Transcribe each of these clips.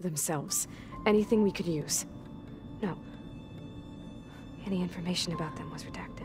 themselves. Anything we could use. No. Any information about them was redacted.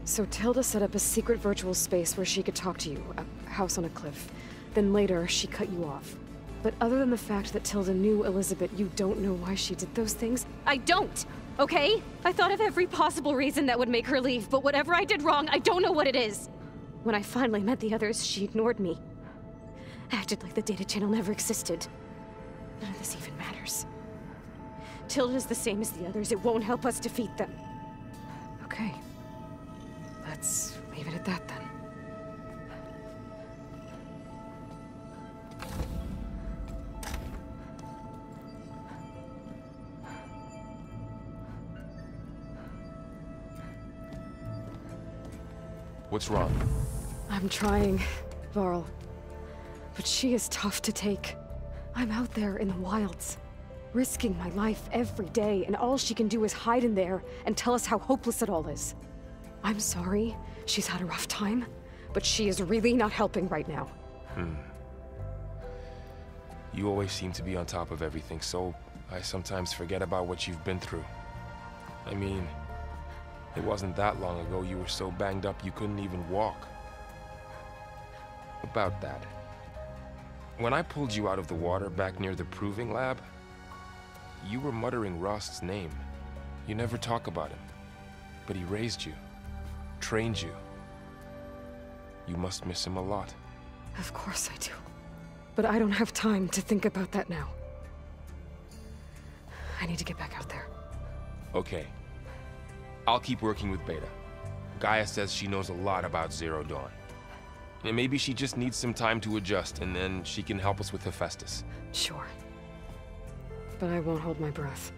So Tilda set up a secret virtual space where she could talk to you, a house on a cliff. Then later, she cut you off. But other than the fact that Tilda knew Elizabeth, you don't know why she did those things? I don't, okay? I thought of every possible reason that would make her leave, but whatever I did wrong, I don't know what it is. When I finally met the others, she ignored me. Acted like the data channel never existed. None of this even matters. Tilda's the same as the others. It won't help us defeat them. Okay. Let's leave it at that, then. What's wrong? I'm trying, Varl. But she is tough to take. I'm out there in the wilds, risking my life every day, and all she can do is hide in there and tell us how hopeless it all is. I'm sorry, she's had a rough time, but she is really not helping right now. You always seem to be on top of everything, so I sometimes forget about what you've been through. I mean, it wasn't that long ago you were so banged up you couldn't even walk. About that. When I pulled you out of the water back near the proving lab, you were muttering Rost's name. You never talk about him, but he raised you. Trained you. You must miss him a lot. Of course I do. But I don't have time to think about that now. I need to get back out there. Okay. I'll keep working with Beta. Gaia says she knows a lot about Zero Dawn. And maybe she just needs some time to adjust, and then she can help us with Hephaestus. Sure. But I won't hold my breath.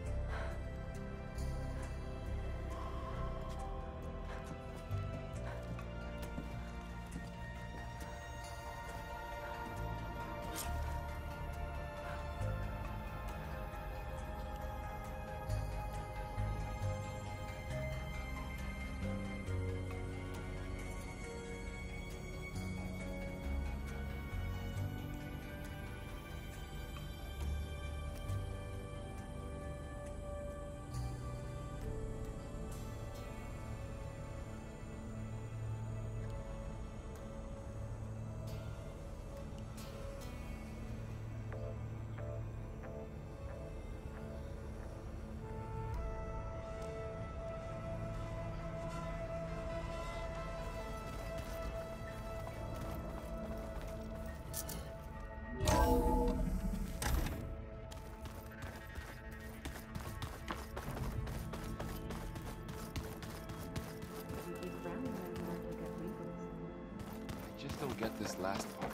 Just don't get this last part.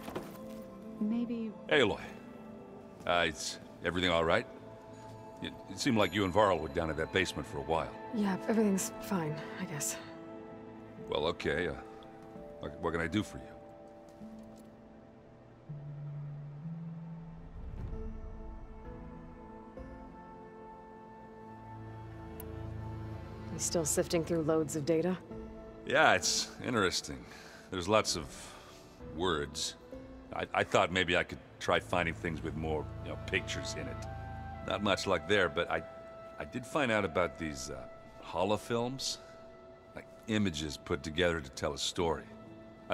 Maybe... Aloy. Is everything all right? It seemed like you and Varl were down in that basement for a while. Yeah, everything's fine, I guess. Well, okay. What can I do for you? You still sifting through loads of data? Yeah, it's interesting. There's lots of words. I thought maybe I could try finding things with more, pictures in it. Not much luck there, but I did find out about these holofilms. Like images put together to tell a story.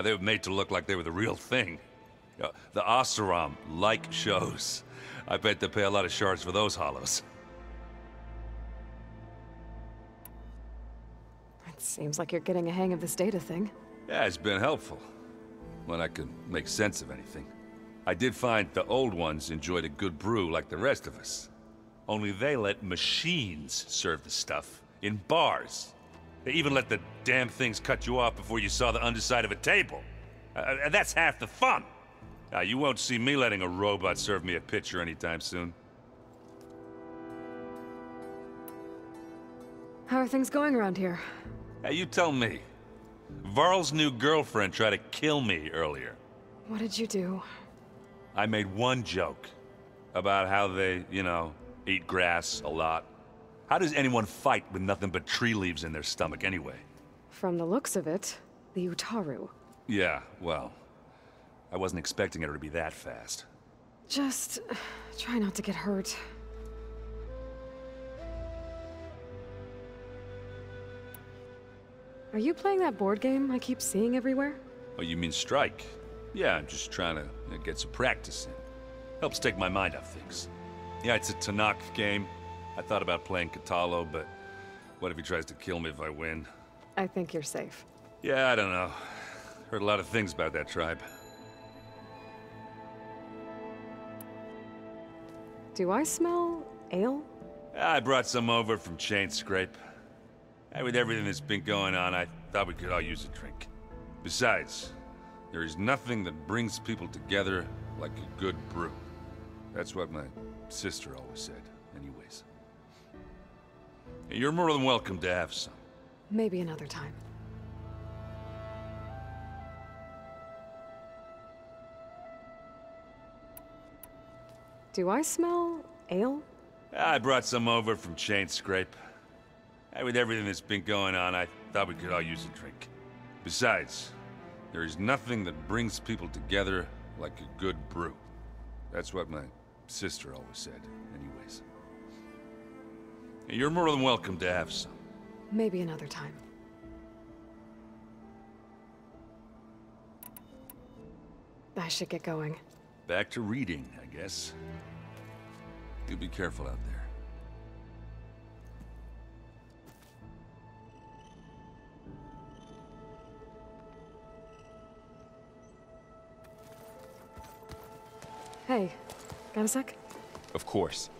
They were made to look like they were the real thing. The Oseram like shows. I bet they pay a lot of shards for those holos. It seems like you're getting a hang of this data thing. Yeah, it's been helpful. When I could make sense of anything. I did find the old ones enjoyed a good brew like the rest of us. Only they let machines serve the stuff in bars. They even let the damn things cut you off before you saw the underside of a table. And that's half the fun. You won't see me letting a robot serve me a pitcher anytime soon. How are things going around here? Hey, you tell me. Varl's new girlfriend tried to kill me earlier. What did you do? I made one joke about how they, eat grass a lot. How does anyone fight with nothing but tree leaves in their stomach anyway? From the looks of it, the Utaru. Yeah, well, I wasn't expecting her to be that fast. Just try not to get hurt. Are you playing that board game I keep seeing everywhere? Oh, you mean Strike? Yeah, I'm just trying to get some practice in. Helps take my mind off things. Yeah, it's a Tanakh game. I thought about playing Katalo, but what if he tries to kill me if I win? I think you're safe. Yeah, I don't know. Heard a lot of things about that tribe. Do I smell ale? I brought some over from Chain Scrape. And with everything that's been going on, I thought we could all use a drink. Besides, there is nothing that brings people together like a good brew. That's what my sister always said, anyways. You're more than welcome to have some. Maybe another time. Do I smell ale? I brought some over from Chain Scrape. And with everything that's been going on, I thought we could all use a drink. Besides, there is nothing that brings people together like a good brew. That's what my sister always said, anyways. You're more than welcome to have some. Maybe another time. I should get going. Back to reading, I guess. You be careful out there. Hey, got a sec? Of course.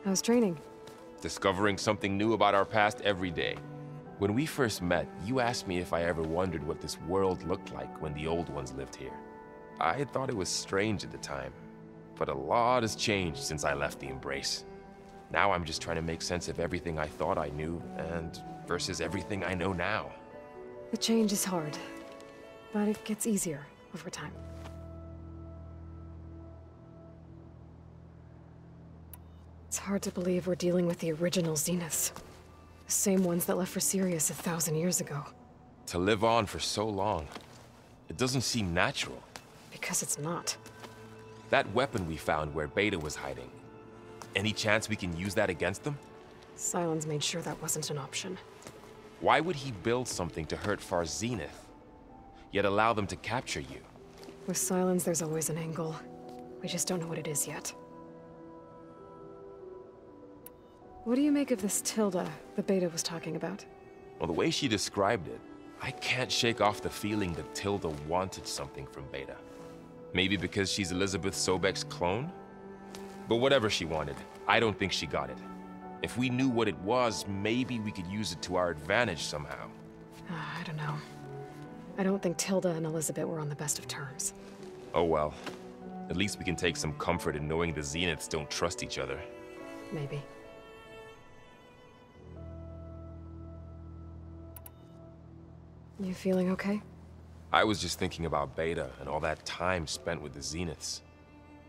How's training? Discovering something new about our past every day. When we first met, you asked me if I ever wondered what this world looked like when the old ones lived here. I had thought it was strange at the time, but a lot has changed since I left the Embrace. Now I'm just trying to make sense of everything I thought I knew, and versus everything I know now. The change is hard, but it gets easier over time. It's hard to believe we're dealing with the original Zeniths. The same ones that left for Sirius 1,000 years ago. To live on for so long, it doesn't seem natural. Because it's not. That weapon we found where Beta was hiding, any chance we can use that against them? Sylens made sure that wasn't an option. Why would he build something to hurt Far Zenith, yet allow them to capture you? With Sylens, there's always an angle. We just don't know what it is yet. What do you make of this Tilda the Beta was talking about? Well, the way she described it, I can't shake off the feeling that Tilda wanted something from Beta. Maybe because she's Elizabeth Sobek's clone? But whatever she wanted, I don't think she got it. If we knew what it was, maybe we could use it to our advantage somehow. I don't know. I don't think Tilda and Elizabeth were on the best of terms. Oh well. At least we can take some comfort in knowing the Zeniths don't trust each other. Maybe. You feeling okay? I was just thinking about Beta and all that time spent with the Zeniths.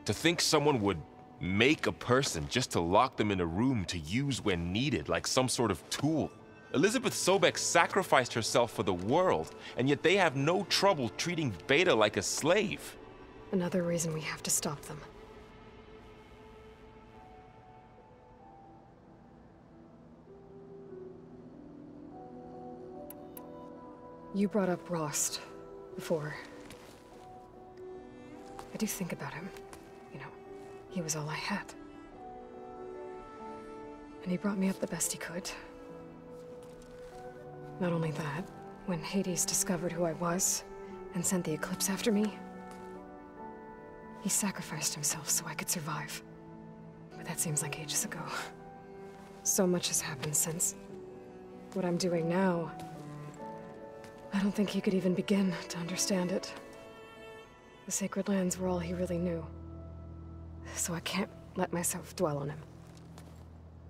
To think someone would make a person just to lock them in a room to use when needed, like some sort of tool. Elizabeth Sobek sacrificed herself for the world, and yet they have no trouble treating Beta like a slave. Another reason we have to stop them. You brought up Rost before. I do think about him. You know, he was all I had. And he brought me up the best he could. Not only that, when Hades discovered who I was and sent the Eclipse after me, he sacrificed himself so I could survive. But that seems like ages ago. So much has happened since. What I'm doing now, I don't think he could even begin to understand it. The Sacred Lands were all he really knew. so I can't let myself dwell on him.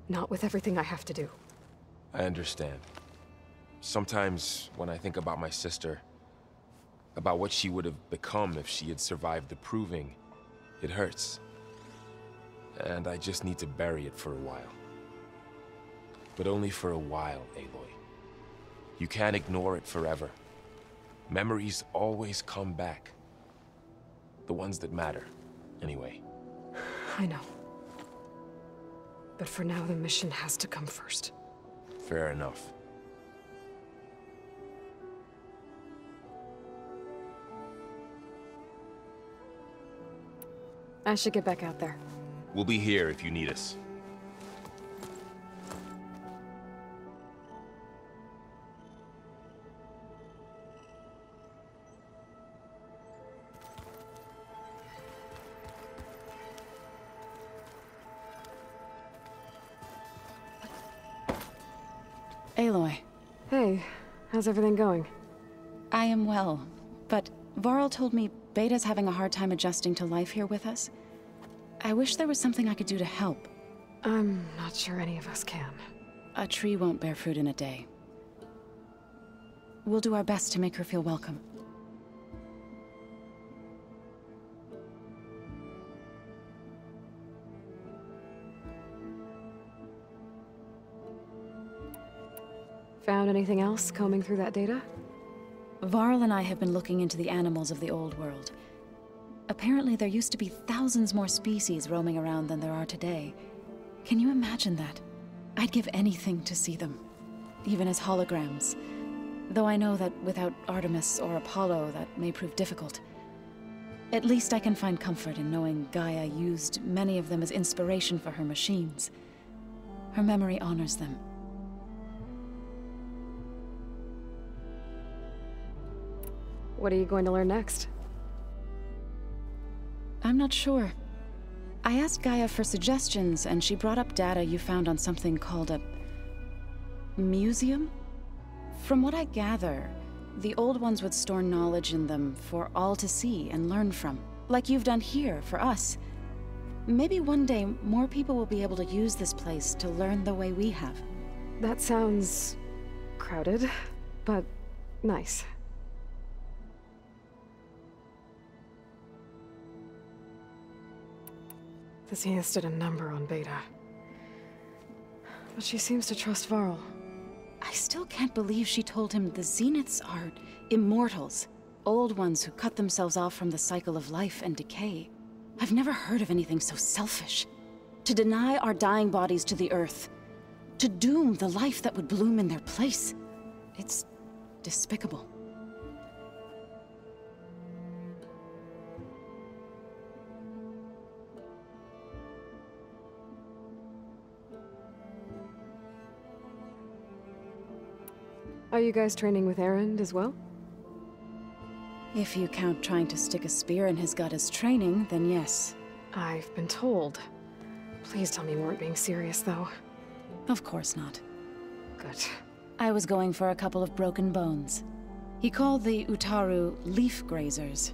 Not with everything I have to do. I understand. Sometimes when I think about my sister, about what she would have become if she had survived the Proving, it hurts. And I just need to bury it for a while. But only for a while, Aloy. You can't ignore it forever. Memories always come back. The ones that matter, anyway. I know. But for now, the mission has to come first. Fair enough. I should get back out there. We'll be here if you need us. Aloy, Hey, how's everything going? I am well, but Varl told me Beta's having a hard time adjusting to life here with us. I wish there was something I could do to help. I'm not sure any of us can. A tree won't bear fruit in a day. We'll do our best to make her feel welcome. Found anything else combing through that data? Varl and I have been looking into the animals of the old world. Apparently there used to be thousands more species roaming around than there are today. Can you imagine that? I'd give anything to see them, even as holograms. Though I know that without Artemis or Apollo, that may prove difficult. At least I can find comfort in knowing Gaia used many of them as inspiration for her machines. Her memory honors them. What are you going to learn next? I'm not sure. I asked Gaia for suggestions, and she brought up data you found on something called a museum? From what I gather, the old ones would store knowledge in them for all to see and learn from, like you've done here for us. Maybe one day more people will be able to use this place to learn the way we have. That sounds crowded, but nice. The Zeniths did a number on Beta. But she seems to trust Varl. I still can't believe she told him the Zeniths are immortals. Old ones who cut themselves off from the cycle of life and decay. I've never heard of anything so selfish. To deny our dying bodies to the Earth. To doom the life that would bloom in their place. It's despicable. Are you guys training with Erend as well? If you count trying to stick a spear in his gut as training, then yes. I've been told. Please tell me you weren't being serious, though. Of course not. Good. I was going for a couple of broken bones. He called the Utaru leaf grazers.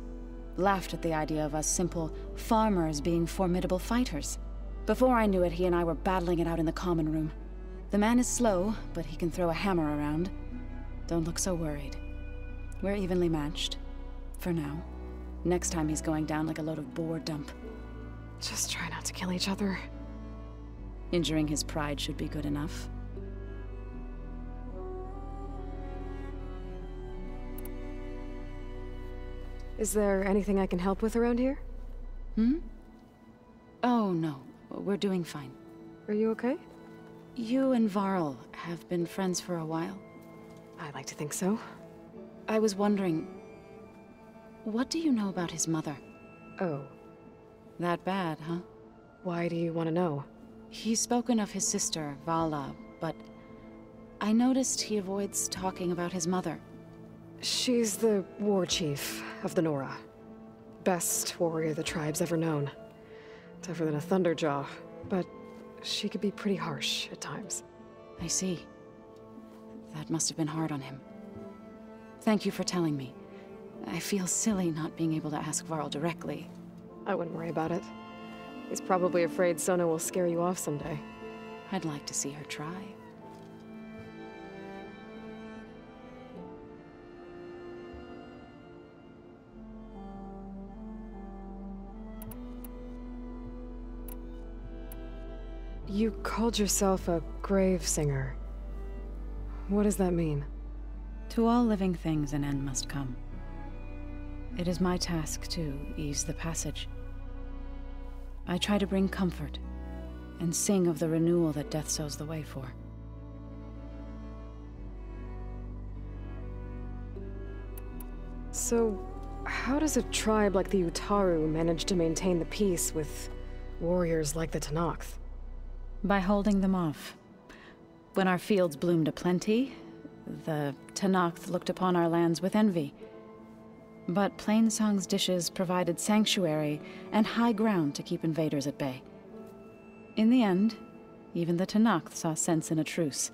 Laughed at the idea of us simple farmers being formidable fighters. Before I knew it, he and I were battling it out in the common room. The man is slow, but he can throw a hammer around. Don't look so worried. We're evenly matched. For now. Next time he's going down like a load of boar dump. Just try not to kill each other. Injuring his pride should be good enough. Is there anything I can help with around here? Hmm? Oh, no. We're doing fine. Are you okay? You and Varl have been friends for a while. I like to think so. I was wondering, what do you know about his mother? Oh. That bad, huh? Why do you want to know? He's spoken of his sister, Vala, but I noticed he avoids talking about his mother. She's the war chief of the Nora. Best warrior the tribe's ever known. Tougher than a Thunderjaw, but she could be pretty harsh at times. I see. That must have been hard on him. Thank you for telling me. I feel silly not being able to ask Varl directly. I wouldn't worry about it. He's probably afraid Sona will scare you off someday. I'd like to see her try. You called yourself a grave singer. What does that mean? To all living things an end must come. It is my task to ease the passage. I try to bring comfort, and sing of the renewal that death sows the way for. So, how does a tribe like the Utaru manage to maintain the peace with warriors like the Tenakth? By holding them off. When our fields bloomed aplenty, the Tenakth looked upon our lands with envy. But Plainsong's dishes provided sanctuary and high ground to keep invaders at bay. In the end, even the Tenakth saw sense in a truce.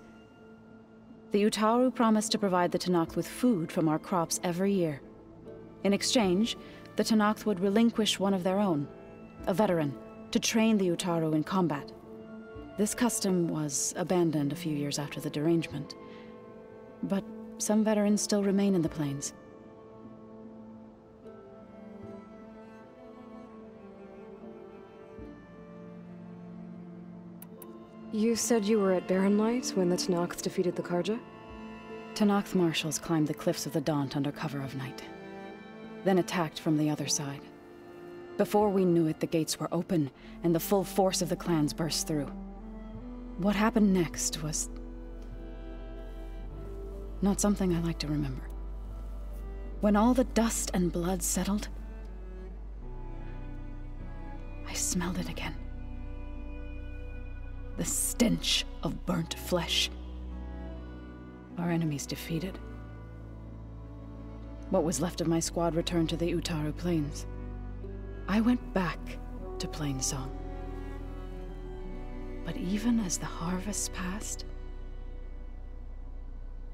The Utaru promised to provide the Tenakth with food from our crops every year. In exchange, the Tenakth would relinquish one of their own, a veteran, to train the Utaru in combat. This custom was abandoned a few years after the derangement, but some veterans still remain in the plains. You said you were at Barren Light when the Tenakth defeated the Karja? Tenakth marshals climbed the cliffs of the Daunt under cover of night, then attacked from the other side. Before we knew it, the gates were open, and the full force of the clans burst through. What happened next was not something I like to remember. When all the dust and blood settled, I smelled it again. The stench of burnt flesh. Our enemies defeated. What was left of my squad returned to the Utaru Plains. I went back to Plainsong. But even as the harvests passed,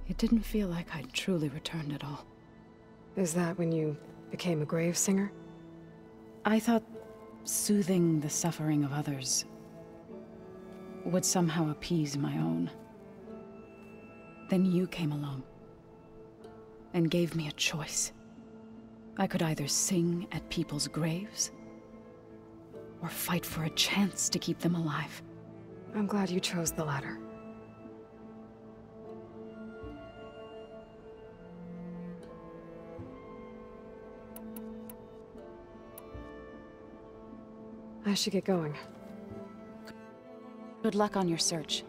it didn't feel like I'd truly returned at all. Is that when you became a grave singer? I thought soothing the suffering of others would somehow appease my own. Then you came along and gave me a choice. I could either sing at people's graves or fight for a chance to keep them alive. I'm glad you chose the latter. I should get going. Good luck on your search.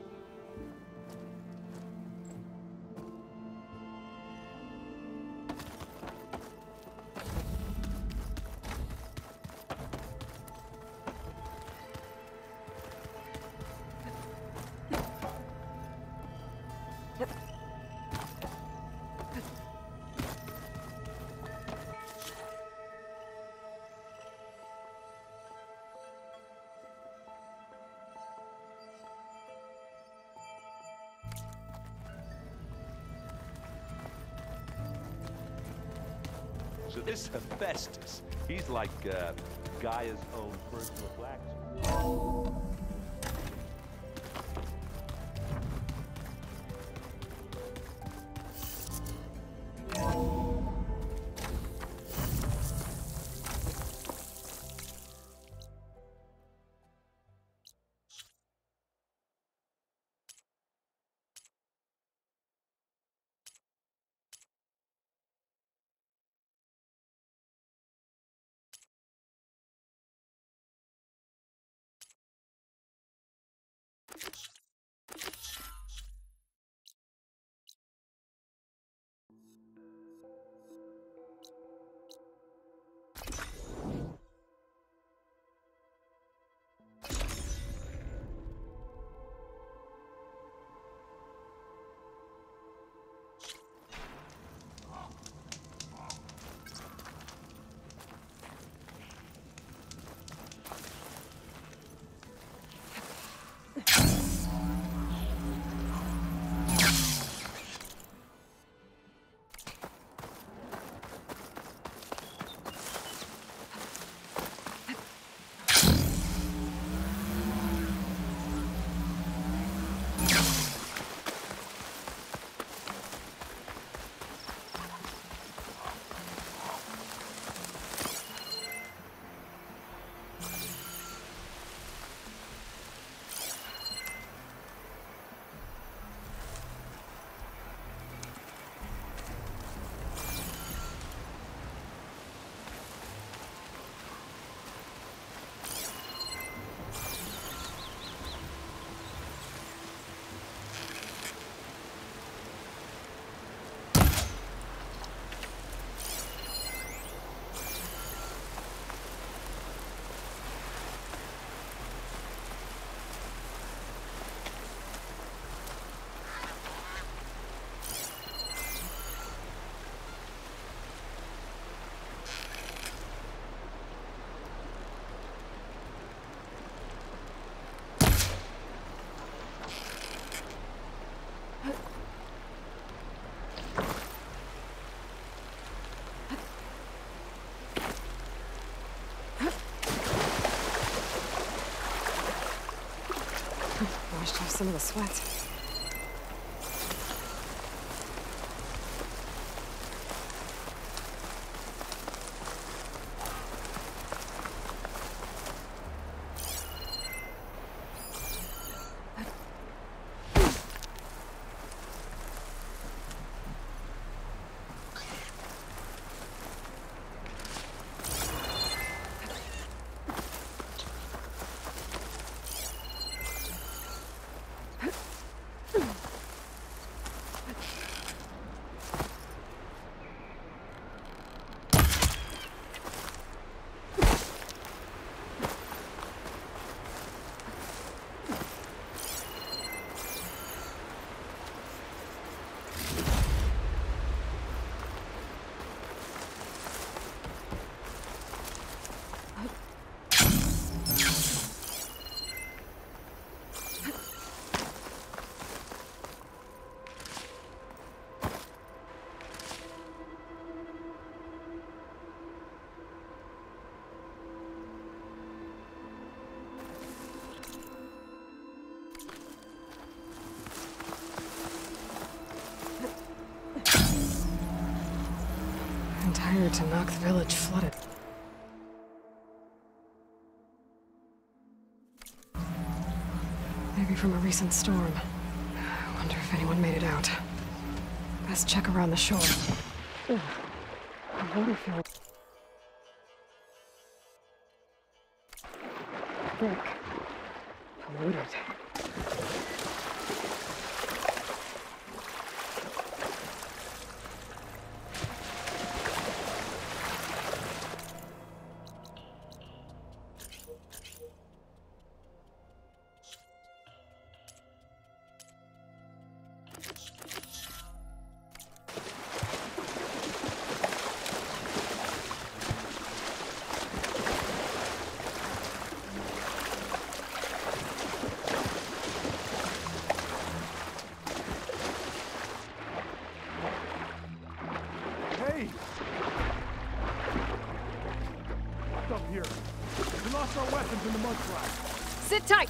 So this Hephaestus, he's like Gaia's own personal blacksmith. Washed off some of the sweat. I'm tired to knock the village flooded. Maybe from a recent storm. I wonder if anyone made it out. Best check around the shore. Ugh. The water feels thick. Polluted. Sit tight!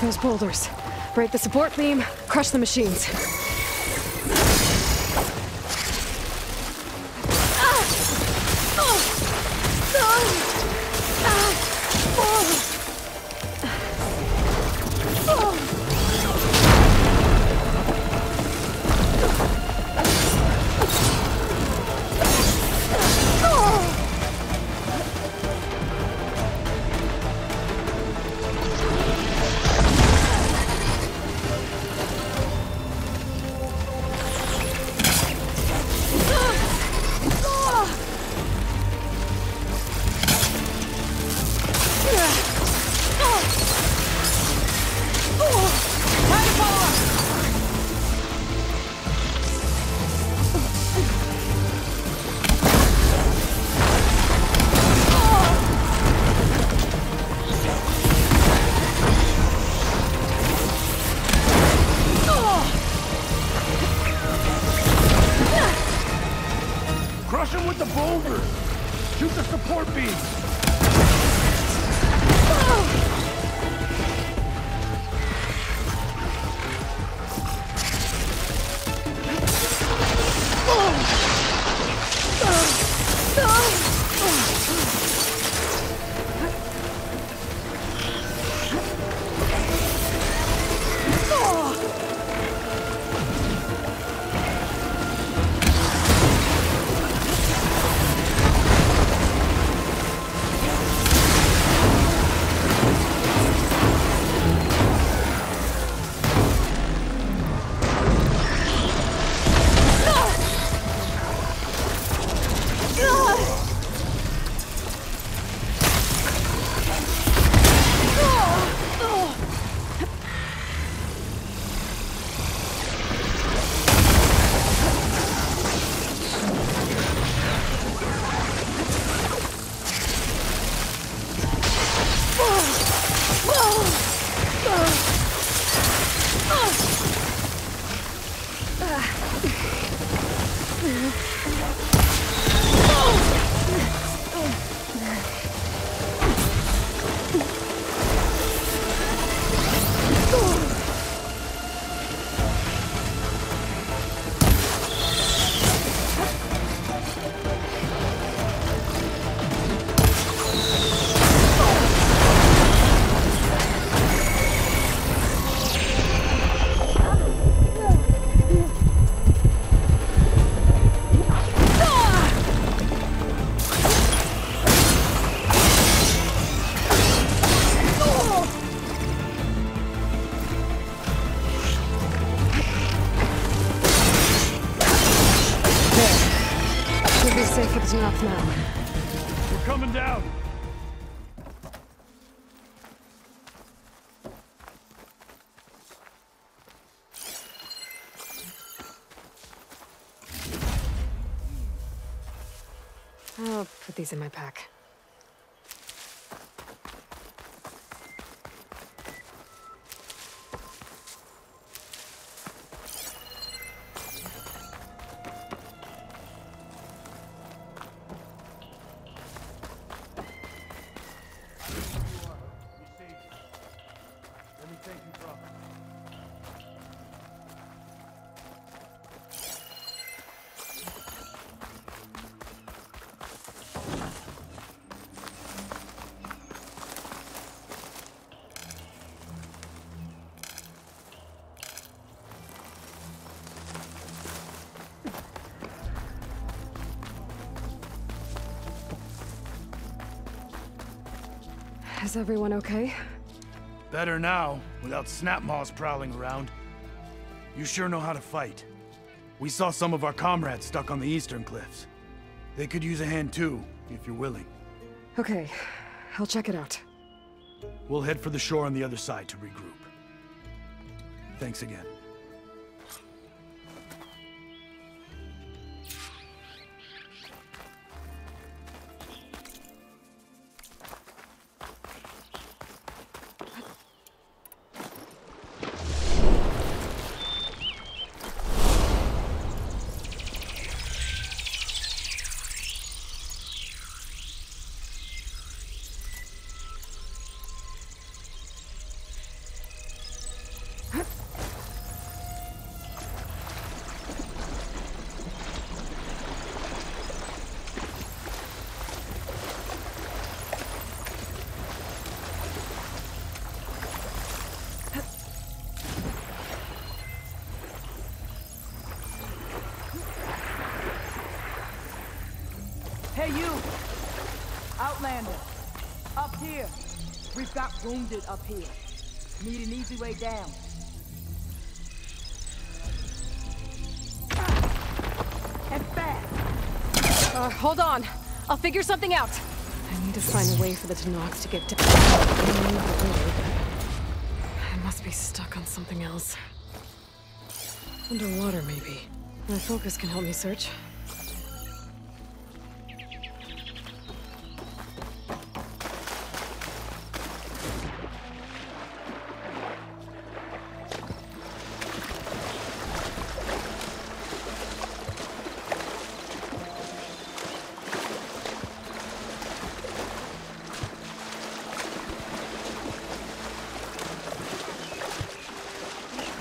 Those boulders. Break the support beam, crush the machines. Crush him with the boulder! Shoot the support beam! safe for the Tanakh now. We're coming down. I'll put these in my pack. Is everyone okay? Better now, without Snapmaws prowling around. You sure know how to fight. We saw some of our comrades stuck on the eastern cliffs. They could use a hand too, if you're willing. Okay, I'll check it out. We'll head for the shore on the other side to regroup. Thanks again. Hey, you! Outlander! Up here! We've got wounded up here. Need an easy way down. And fast! Hold on. I'll figure something out. I need to find a way for the Tanoks to get to... I must be stuck on something else. Underwater, maybe. My focus can help me search.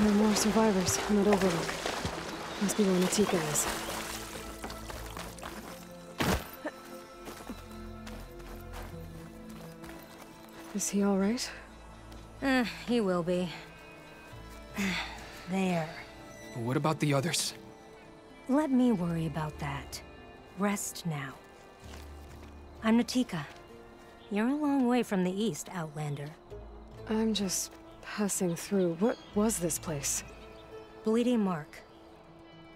There are more survivors on that overlook. Must be where Natika is. Is he all right? He will be. There. But what about the others? Let me worry about that. Rest now. I'm Natika. You're a long way from the east, Outlander. I'm just passing through. What was this place? Bleeding Mark.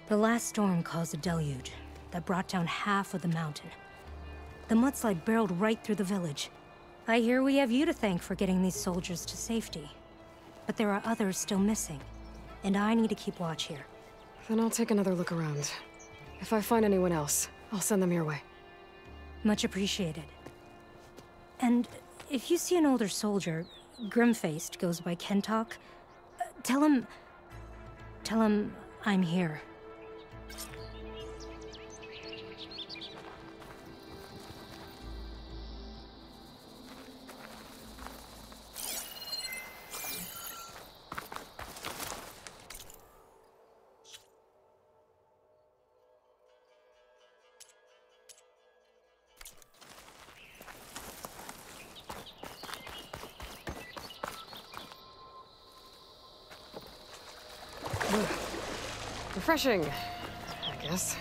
The last storm caused a deluge that brought down half of the mountain. The mudslide barreled right through the village. I hear we have you to thank for getting these soldiers to safety. But there are others still missing, and I need to keep watch here. Then I'll take another look around. If I find anyone else, I'll send them your way. Much appreciated. And if you see an older soldier, grim-faced, goes by Kentok, tell him I'm here. Refreshing, I guess.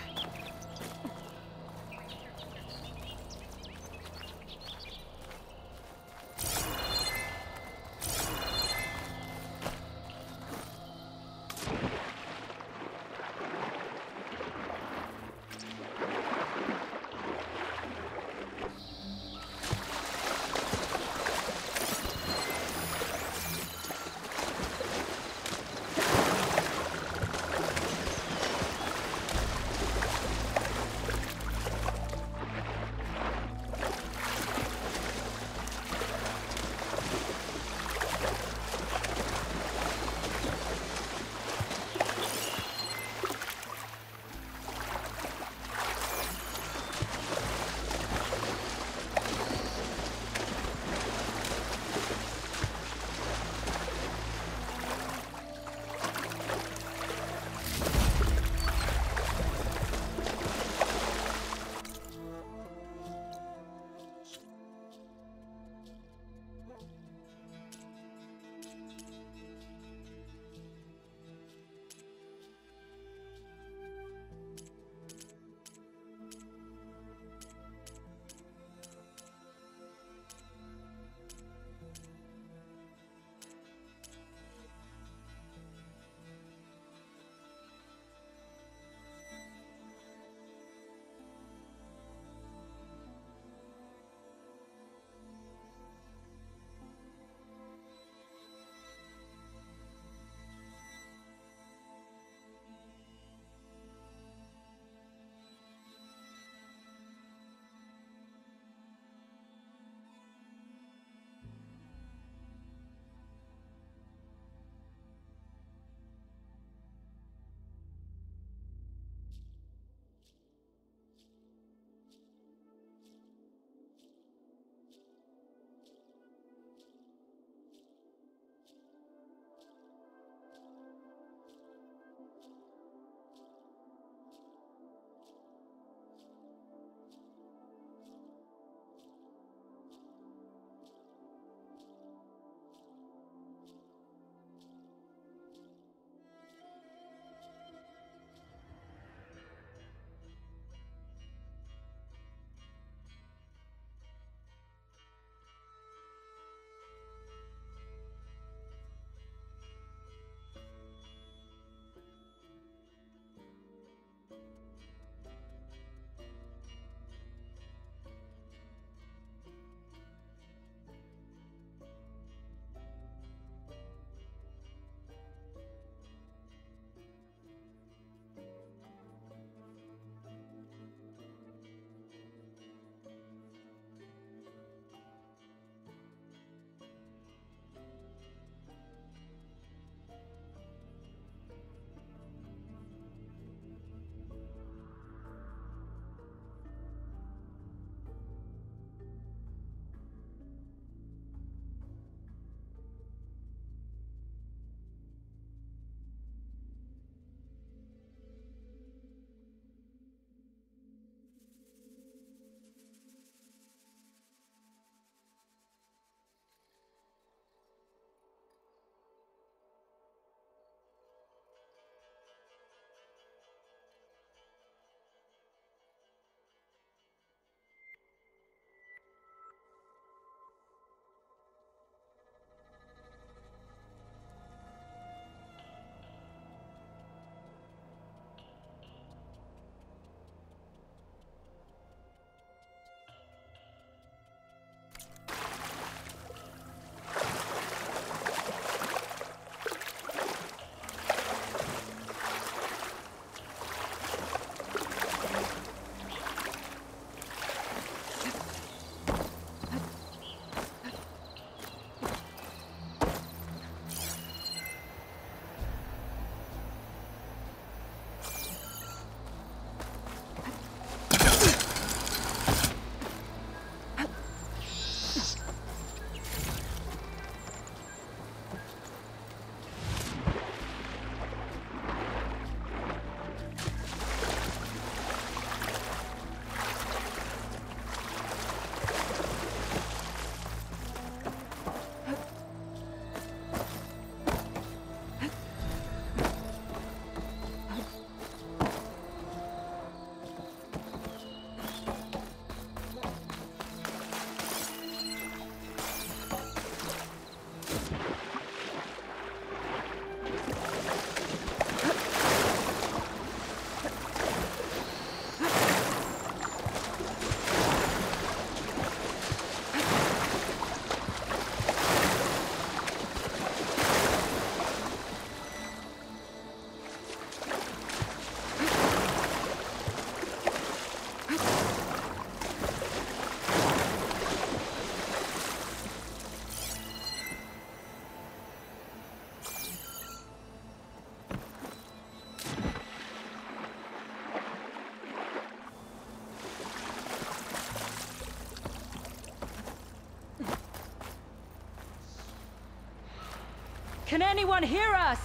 Can anyone hear us?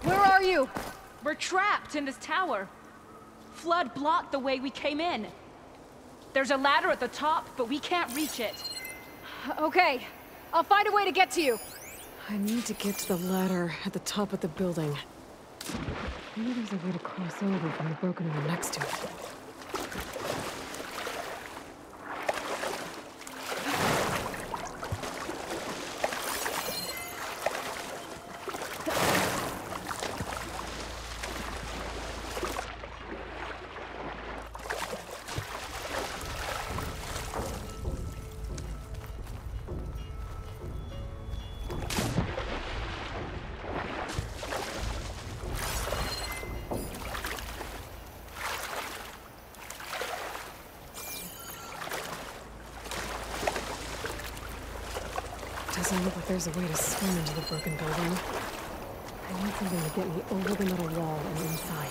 Where are you? We're trapped in this tower. Flood blocked the way we came in. There's a ladder at the top, but we can't reach it. Okay, I'll find a way to get to you. I need to get to the ladder at the top of the building. Maybe there's a way to cross over from the broken one next to it. Doesn't look like there's a way to swim into the broken building. I need something to get me over the metal wall and inside.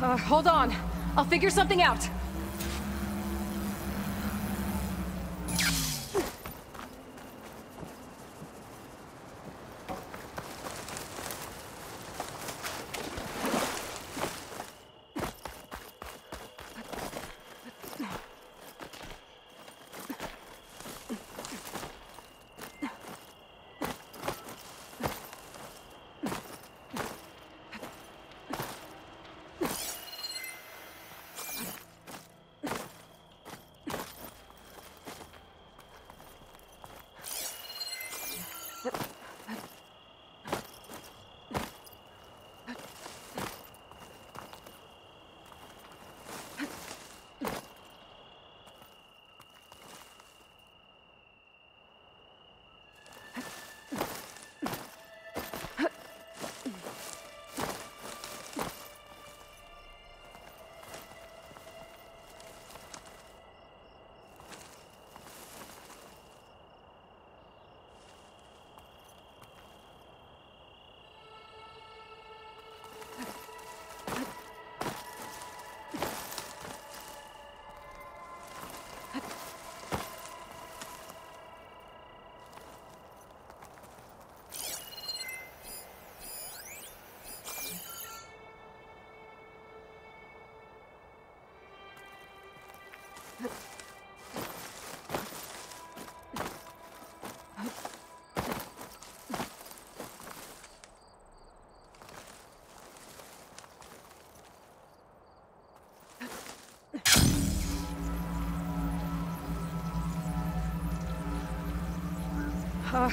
Hold on. I'll figure something out.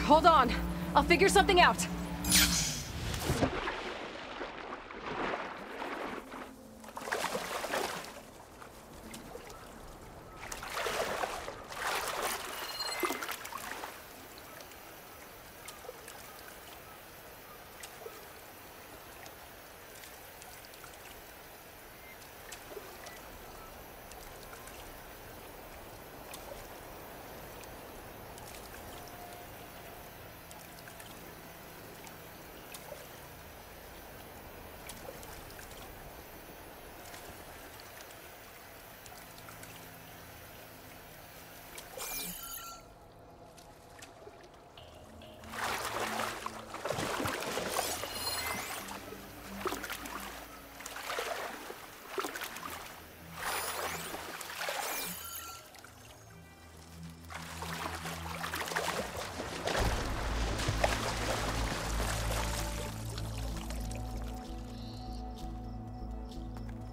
Hold on. I'll figure something out.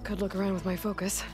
Could look around with my focus.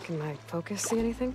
Can my focus see anything?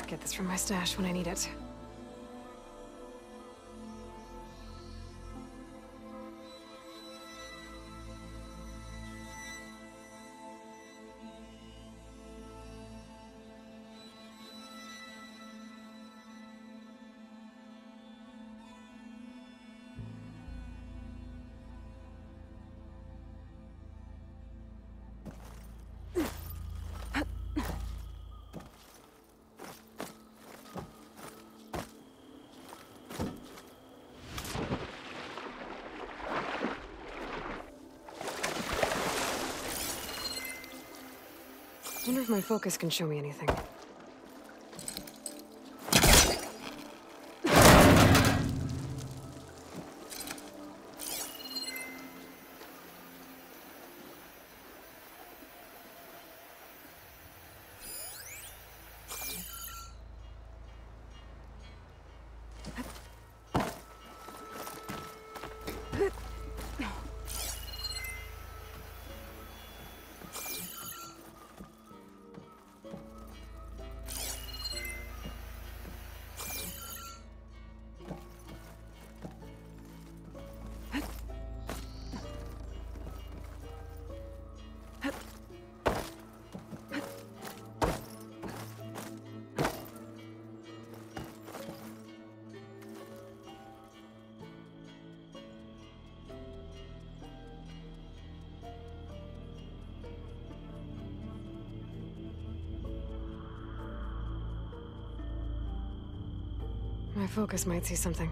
Get this from my stash when I need it. Wonder if my focus can show me anything. My focus might see something.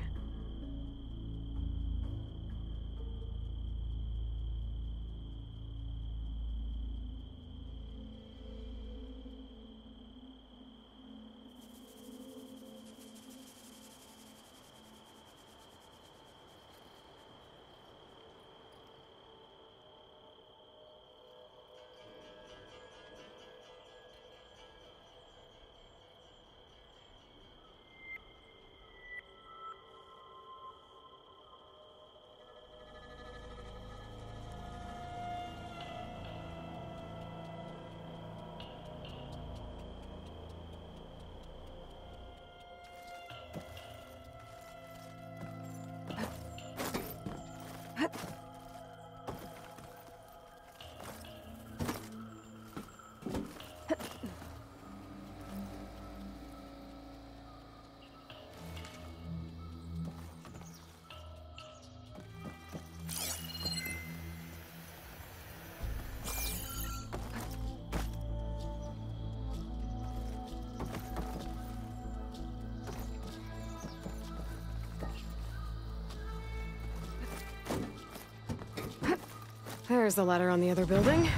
There's the ladder on the other building.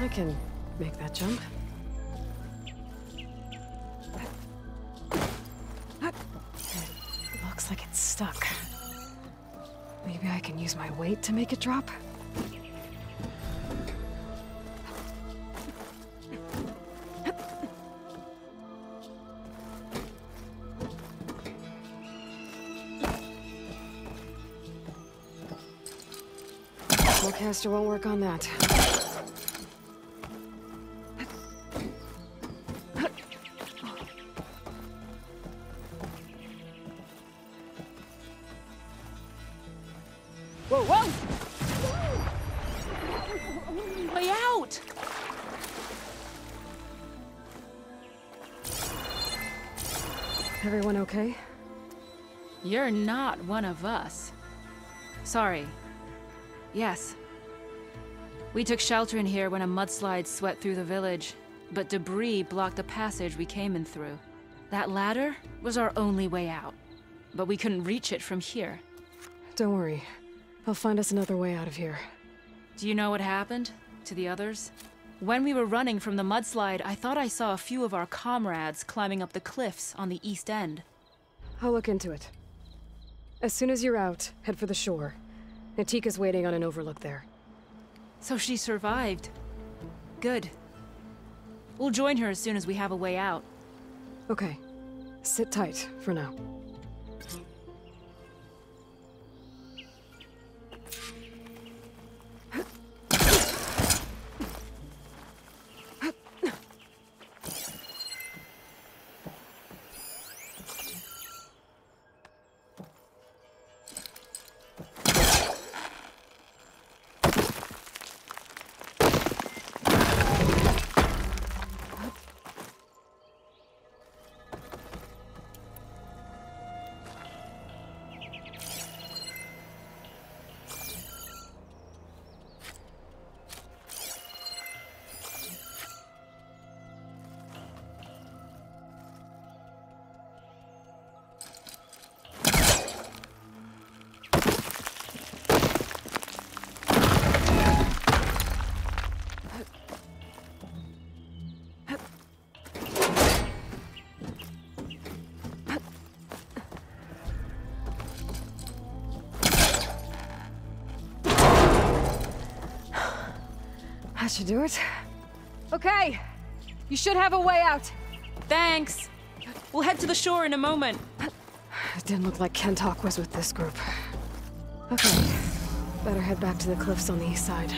I can make that jump. It looks like it's stuck. Maybe I can use my weight to make it drop? Caster won't work on that. Whoa, whoa! Way out! Everyone okay? You're not one of us. Sorry. Yes. We took shelter in here when a mudslide swept through the village, but debris blocked the passage we came in through. That ladder was our only way out, but we couldn't reach it from here. Don't worry. I'll find us another way out of here. Do you know what happened to the others? When we were running from the mudslide, I thought I saw a few of our comrades climbing up the cliffs on the east end. I'll look into it. As soon as you're out, head for the shore. Natika's waiting on an overlook there. So she survived. Good. We'll join her as soon as we have a way out. Okay. Sit tight for now. That should do it. Okay, you should have a way out. Thanks. We'll head to the shore in a moment. It didn't look like Kentok was with this group. Okay, better head back to the cliffs on the east side.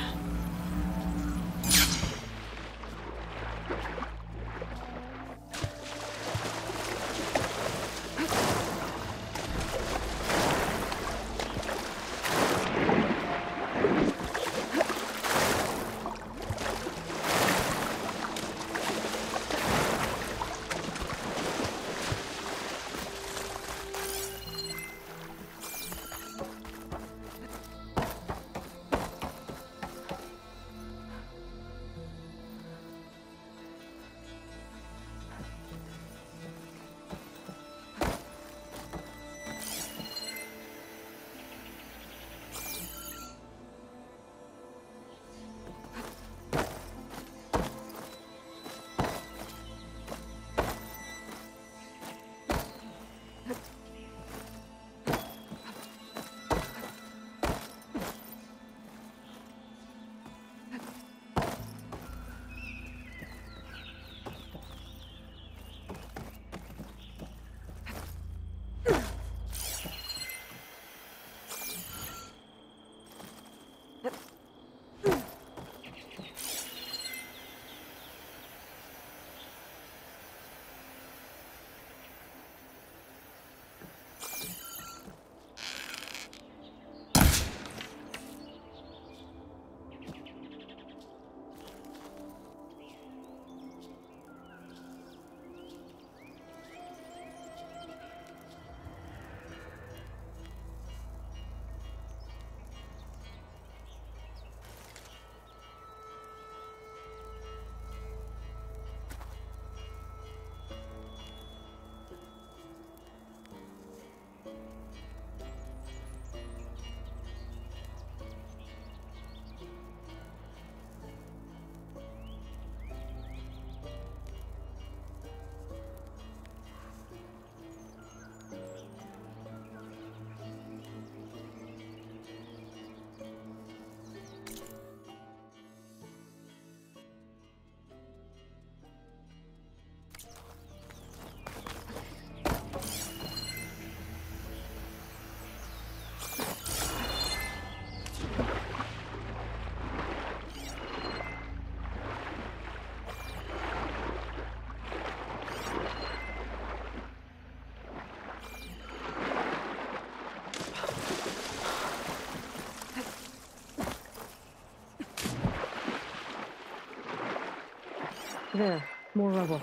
There, more rubble.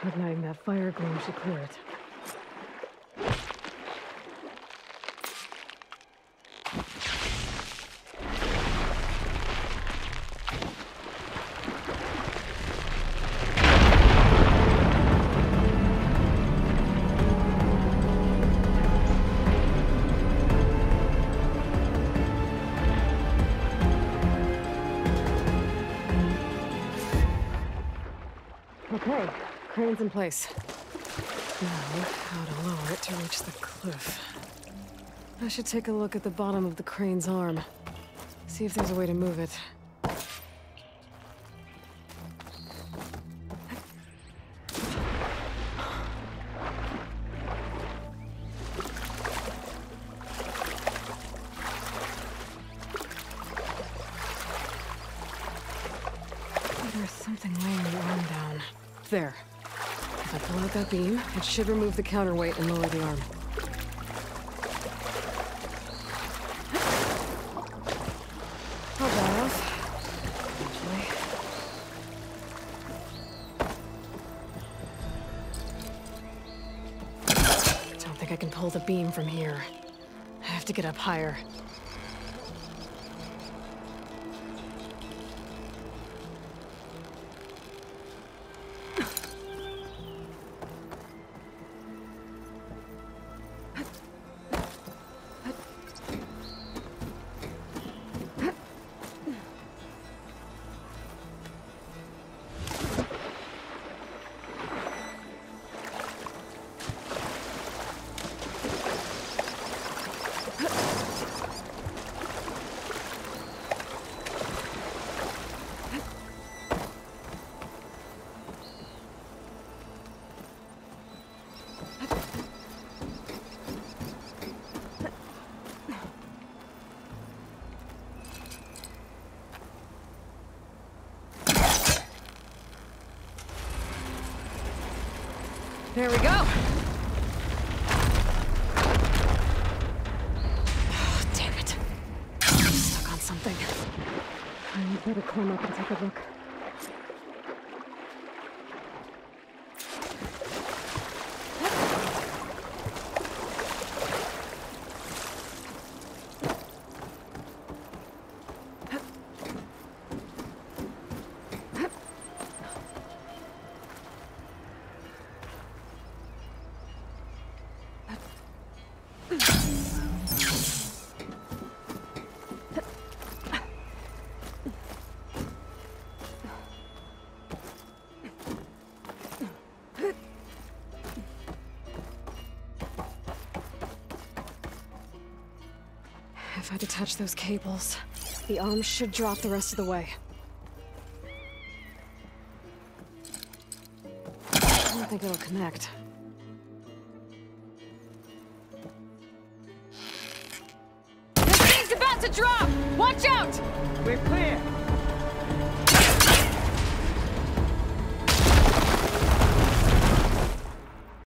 Igniting that fire gleam should clear it. Okay, crane's in place. Now, how to lower it to reach the cliff. I should take a look at the bottom of the crane's arm. See if there's a way to move it. There's something weighing the arm down. There. If I pull out that beam, it should remove the counterweight and lower the arm. I'll bow off. Eventually. Don't think I can pull the beam from here. I have to get up higher. There we go! Oh, damn it. I'm stuck on something. I better climb up and take a look. If I detach those cables, the arm should drop the rest of the way. I don't think it'll connect. This thing's about to drop! Watch out! We're clear.